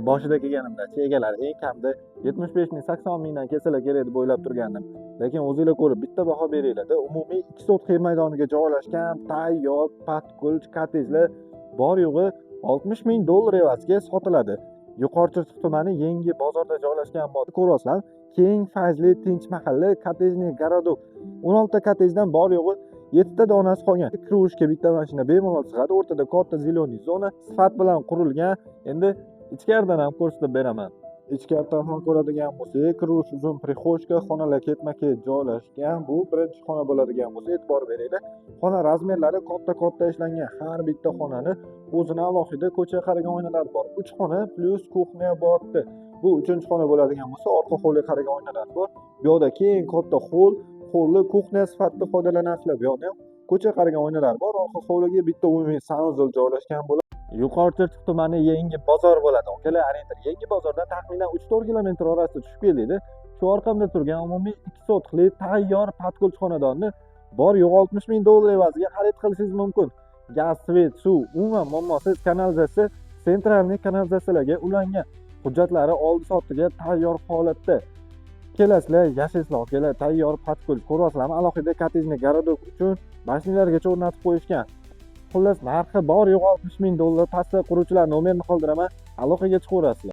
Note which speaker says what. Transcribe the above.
Speaker 1: Boshida kelganimda egalar eng kamida 75 ming 80 mingdan kelsalar kerak deb o'ylab turgandim. Lekin o'zinglar ko'rib bitta baho beringlar-da. Umumiy 2 sotka yer maydoniga joylashgan tayyor patkulch kottejlar bor yo'g'i 60 ming dollar evaziga sotiladi. Yuqori Chirchiq tumani Yangi bozorda joylashgan bo'lib ko'ryapsizlar. Keng, fayzli, tinch mahalla, kottejniy garodok. 16 ta kottejdan bor yo'g'i 7 ta donasi qolgan. Krushka bitta mashina bemalol sig'adi. O'rtada katta ziloniy zona sifat bilan qurilgan. Endi ichkaridan ham ko'rsatib beraman. Ichkaridan ham ko'radigan bo'lsak, krush uzun prixoshka, xonalar ketma-ket joylashgan. Bu birinchi xona bo'ladigan bo'lsa, e'tibor beringlar. Xona razmerlari katta-katta ishlangan. Har bitta xonani o'zini alohida ko'chaga qaragan oynalar bor. 3 xona plus kuxnya bordi. Bu 3-xona bo'ladigan bo'lsa, orqa hovliga qaragan oynalar bor. Bu yerda keng katta hovli kuxnya sifatida foydalanasizlar. Bu yerda ko'chaga qaragan oynalar bor. Orqa hovliga bitta umumiy sanuzul joylashgan bo'ladi. Yuqori Chirchiq tumani Yangi bozor bo'ladi. Akalar, arendir Yangi bozordan taxminan 3-4 kilometr orasida tushib keladi. Shu orqamda turgan umumiy 2 sotli tayyor patkulch xonadonni bor yo'q 60 ming dollar evaziga xarid qilishingiz mumkin. Gaz, svet, suv, umuman muammosiz kanalizatsiya, sentralniy kanalizatsiyalarga ulangan. Hujjatlari oldi-sotiga tayyor holatda. Kelasizlar, yashaysizlar, akalar, tayyor patkulch ko'ryapsizlarmi? Alohida kottejniy garodok uchun mashinalargacha o'rnatib qo'yishgan. Xullas, narxi bor yo'q 60 ming dollar. Pastda quruvchilar nomerini qoldiraman, aloqaga chiqaverasizlar.